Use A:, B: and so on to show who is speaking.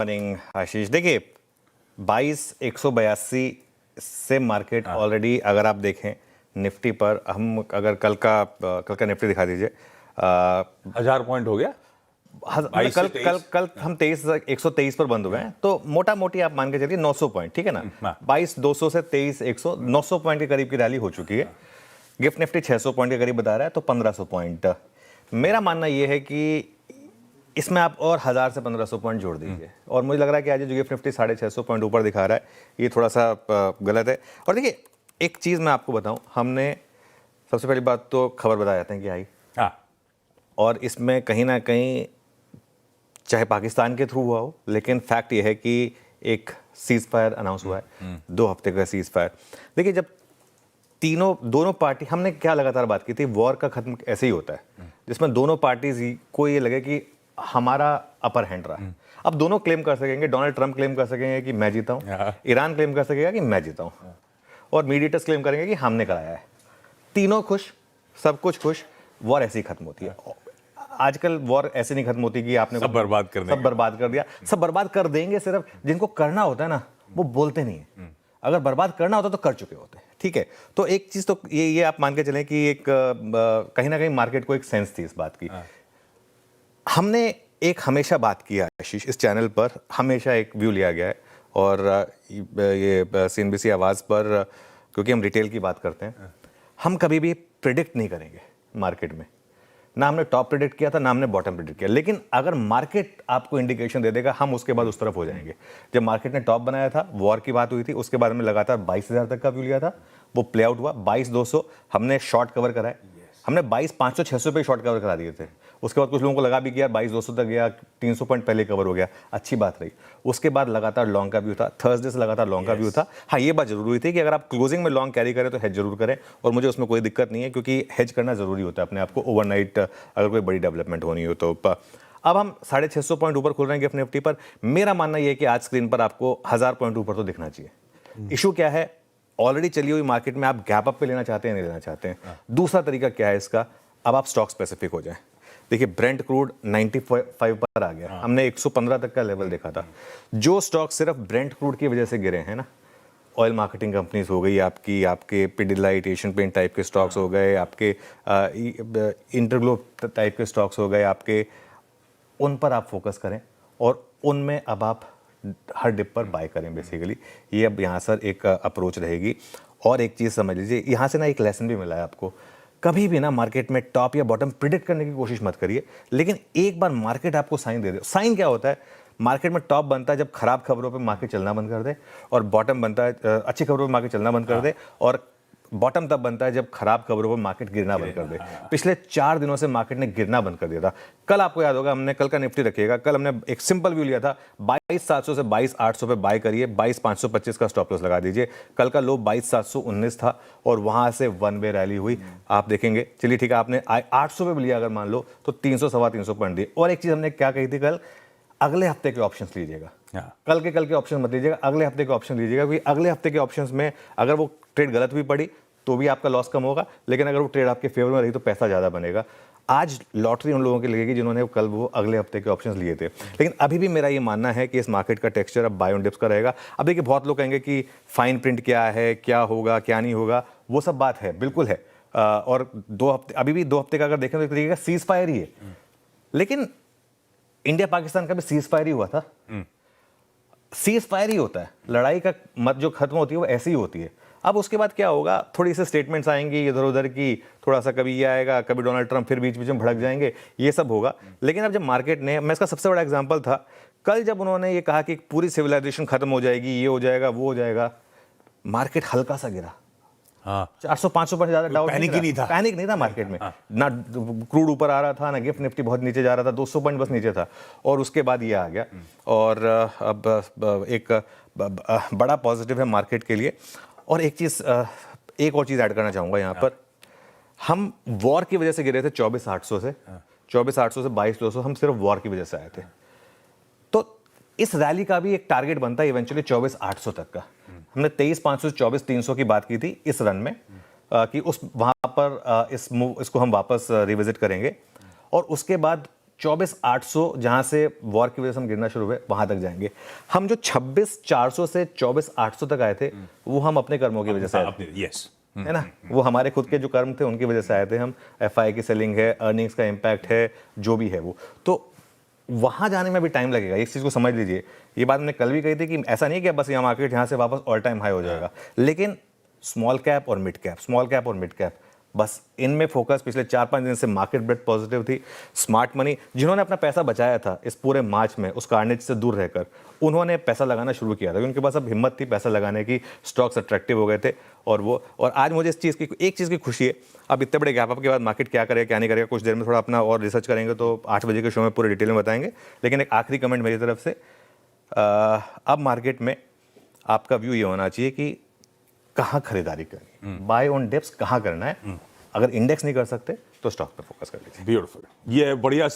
A: Morning आशीष। देखिए 22,182 से market already, अगर आप देखें निफ्टी पर, हम अगर कल का निफ्टी दिखा दीजिए।
B: 1000 पॉइंट हो गया।
A: कल हम 123 पर बंद हुए हैं, तो मोटा मोटी आप मान के चलिए 900 पॉइंट, ठीक है ना। 22,200 से 23,100, 900 पॉइंट के करीब की रैली हो चुकी है। गिफ्ट निफ्टी 600 पॉइंट के करीब बता रहा है, तो 1500 पॉइंट। मेरा मानना यह है कि इसमें आप और 1000 से 1500 पॉइंट जोड़ दीजिए, और मुझे लग रहा है कि आज जो गिफ्ट निफ्टी 650 पॉइंट ऊपर दिखा रहा है, ये थोड़ा सा गलत है। और देखिए एक चीज़ मैं आपको बताऊं, हमने सबसे पहली बात तो खबर बता जाते हैं कि आई, और इसमें कहीं ना कहीं चाहे पाकिस्तान के थ्रू हुआ हो, लेकिन फैक्ट ये है कि एक सीज फायर अनाउंस हुआ है, 2 हफ्ते का सीज फायर। देखिए जब दोनों पार्टी, हमने क्या लगातार बात की थी, वॉर का खत्म ऐसे ही होता है जिसमें दोनों पार्टीज को ये लगे कि हमारा अपर हैंड रहा। अब दोनों क्लेम कर सकेंगे, डोनाल्ड ट्रंप क्लेम कर सकेंगे कि मैं जीता हूं, ईरान क्लेम कर सकेगा कि मैं जीता हूं, और मीडिएटर्स क्लेम करेंगे कि हमने कराया है। तीनों खुश, सब कुछ खुश, वॉर ऐसे ही खत्म होती है। आजकल वॉर ऐसे नहीं खत्म होती कि आपने
B: सब बर्बाद कर
A: दिया। सब बर्बाद कर देंगे, सिर्फ जिनको करना होता है ना वो बोलते नहीं है। अगर बर्बाद करना होता तो कर चुके होते हैं, ठीक है। तो एक चीज तो ये आप मान के चलें कि एक कहीं ना कहीं मार्केट को एक सेंस थी इस बात की। हमने एक हमेशा बात की है आशीष, इस चैनल पर हमेशा एक व्यू लिया गया है, और ये CNBC आवाज़ पर, क्योंकि हम रिटेल की बात करते हैं, हम कभी भी प्रिडिक्ट नहीं करेंगे मार्केट में। ना हमने टॉप प्रिडिक्ट किया था, ना हमने बॉटम प्रिडिक्ट किया, लेकिन अगर मार्केट आपको इंडिकेशन दे देगा, हम उसके बाद उस तरफ हो जाएंगे। जब मार्केट ने टॉप बनाया था, वॉर की बात हुई थी, उसके बाद हमने लगातार 22,000 तक का व्यू लिया था, वो प्ले आउट हुआ। 22,200 हमने शॉर्ट कवर कराए, हमने 22,500 600 पे शॉर्ट कवर करा दिए थे। उसके बाद कुछ लोगों को लगा भी कि यार 22,200 तक गया, 300 पॉइंट पहले कवर हो गया, अच्छी बात रही। उसके बाद लगातार लॉन्ग का व्यू था, थर्सडे से लगातार लॉन्ग का व्यू था। हाँ, ये बात जरूरी हुई थी कि अगर आप क्लोजिंग में लॉन्ग कैरी करें तो हेज जरूर करें, और मुझे उसमें कोई दिक्कत नहीं है, क्योंकि हेज करना जरूरी होता है अपने आपको ओवरनाइट, अगर कोई बड़ी डेवलपमेंट होनी हो तो। अब हम 650 पॉइंट ऊपर खुल रहे हैं गिफ्ट निफ्टी पर। मेरा मानना यह है कि आज स्क्रीन पर आपको 1000 पॉइंट ऊपर तो दिखना चाहिए। इशू क्या है, ऑलरेडी चली हुई मार्केट में आप गैप अप पे लेना चाहते हैं, नहीं लेना चाहते हैं। दूसरा तरीका क्या है इसका, अब आप स्टॉक स्पेसिफिक हो जाएं। देखिए ब्रेंट क्रूड 95 पर आ गया, हमने 115 तक का लेवल देखा था। जो स्टॉक सिर्फ ब्रेंट क्रूड की वजह से गिरे हैं ना, ऑयल मार्केटिंग कंपनीज हो गई आपकी, आपके पिडिलाइट, एशियन पेंट टाइप के स्टॉक्स हो गए, आपके इंटरग्लोब टाइप के स्टॉक्स हो गए आपके, उन पर आप फोकस करें, और उनमें अब आप हर डिप पर बाय करें बेसिकली। ये अब यहाँ सर एक अप्रोच रहेगी। और एक चीज़ समझ लीजिए, यहाँ से ना एक लेसन भी मिला है आपको, कभी भी ना मार्केट में टॉप या बॉटम प्रिडिक्ट करने की कोशिश मत करिए, लेकिन एक बार मार्केट आपको साइन दे दे। साइन क्या होता है, मार्केट में टॉप बनता है जब खराब खबरों पे मार्केट चलना बंद कर दे, और बॉटम बनता है अच्छी खबरों पे मार्केट चलना बंद कर दे, और बॉटम तब बनता है जब खराब खबरों पर मार्केट गिरना बंद कर दे। पिछले 4 दिनों से मार्केट ने गिरना बंद कर दिया था। कल आपको याद होगा, हमने कल का निफ्टी रखिएगा, कल हमने एक सिंपल व्यू लिया था, 22,700 से 22,800 पे बाय करिए, 22,525 का स्टॉप लॉस लगा दीजिए। कल का लो 22,719 था, और वहां से वन वे रैली हुई, आप देखेंगे। चलिए ठीक है, आपने 800 पे भी लिया अगर मान लो, तो 300 सवा 300 पॉइंट दिए। और एक चीज हमने क्या कही थी कल, अगले हफ्ते के ऑप्शंस लीजिएगा, कल के ऑप्शन मत लीजिएगा, अगले हफ्ते के ऑप्शन लीजिएगा, क्योंकि अगले हफ्ते के ऑप्शंस में अगर वो ट्रेड गलत भी पड़ी तो भी आपका लॉस कम होगा, लेकिन अगर वो ट्रेड आपके फेवर में रही तो पैसा ज्यादा बनेगा। आज लॉटरी उन लोगों की लगेगी जिन्होंने कल वो अगले हफ्ते के ऑप्शंस लिए थे। लेकिन अभी भी मेरा ये मानना है कि इस मार्केट का टेक्सचर अब बाय ऑन डिप्स का रहेगा। अब देखिए बहुत लोग कहेंगे कि फाइन प्रिंट क्या है, क्या होगा क्या नहीं होगा, वो सब बात है, बिल्कुल है। और 2 हफ्ते, अभी भी 2 हफ्ते का अगर देखें तो एक तरीके का सीज फायर ही है, लेकिन इंडिया पाकिस्तान का भी सीज फायर ही हुआ था। सीज फायर ही होता है, लड़ाई का मत जो खत्म होती है वो ऐसी ही होती है। अब उसके बाद क्या होगा, थोड़ी सी स्टेटमेंट्स आएंगी इधर उधर की, थोड़ा सा कभी ये आएगा, कभी डोनाल्ड ट्रंप फिर बीच बीच में भड़क जाएंगे, ये सब होगा। लेकिन अब जब मार्केट ने, मैं इसका सबसे बड़ा एग्जांपल था कल जब उन्होंने ये कहा कि पूरी सिविलाइजेशन खत्म हो जाएगी, ये हो जाएगा वो हो जाएगा, मार्केट हल्का सा गिरा। 400-500 पर ज्यादा डाउन
B: पैनिक
A: नहीं था मार्केट में। ना क्रूड ऊपर आ रहा था, ना गिफ्ट निफ्टी बहुत नीचे जा रहा था, 200 पॉइंट बस नीचे था, और उसके बाद ये आ गया। और अब एक बड़ा पॉजिटिव है मार्केट के लिए। और एक और चीज ऐड करना चाहूंगा यहाँ पर, हम वॉर की वजह से गिरे थे 24,800 से 22,200, हम सिर्फ वॉर की वजह से आए थे। तो इस रैली का भी एक टारगेट बनता है इवेंचुअली 24,800 तक का। हमने 23,500 से 24,300 की बात की थी इस रन में, कि उस वहां पर इसको हम वापस रिविजिट करेंगे, और उसके बाद 24,800 जहां से वॉर की वजह से हम गिरना शुरू हुए वहां तक जाएंगे। हम जो 26,400 से 24,800 तक आए थे वो हम अपने कर्मों की वजह से आए थे,
B: यस
A: है ना। वो हमारे खुद के जो कर्म थे उनकी वजह से आए थे हम। एफआई की सेलिंग है, अर्निंग्स का इम्पैक्ट है, जो भी है वो, तो वहां जाने में भी टाइम लगेगा। इस चीज को समझ लीजिए। ये बात मैंने कल भी कही थी कि ऐसा नहीं कि बस यहाँ मार्केट यहाँ से वापस ऑल टाइम हाई हो जाएगा, लेकिन स्मॉल कैप और मिड कैप, स्मॉल कैप और मिड कैप, बस इनमें फोकस। पिछले 4-5 दिन से मार्केट ब्रेड पॉजिटिव थी। स्मार्ट मनी जिन्होंने अपना पैसा बचाया था इस पूरे मार्च में उस कार्नेज से दूर रहकर, उन्होंने पैसा लगाना शुरू किया था क्योंकि उनके पास अब हिम्मत थी पैसा लगाने की, स्टॉक्स अट्रैक्टिव हो गए थे। और आज मुझे इस चीज़ की एक चीज़ की खुशी है। अब इतने बड़े गैप अप के बाद मार्केट क्या करेगा क्या नहीं करेगा, कुछ देर में थोड़ा अपना और रिसर्च करेंगे तो 8 बजे के शो में पूरे डिटेल में बताएंगे। लेकिन एक आखिरी कमेंट मेरी तरफ से, अब मार्केट में आपका व्यू ये होना चाहिए कि कहाँ खरीदारी करनी, बाय ऑन डिप्स कहाँ करना है। अगर इंडेक्स नहीं कर सकते तो स्टॉक पे फोकस कर लीजिए।
B: ब्यूटीफुल, ये बढ़िया सी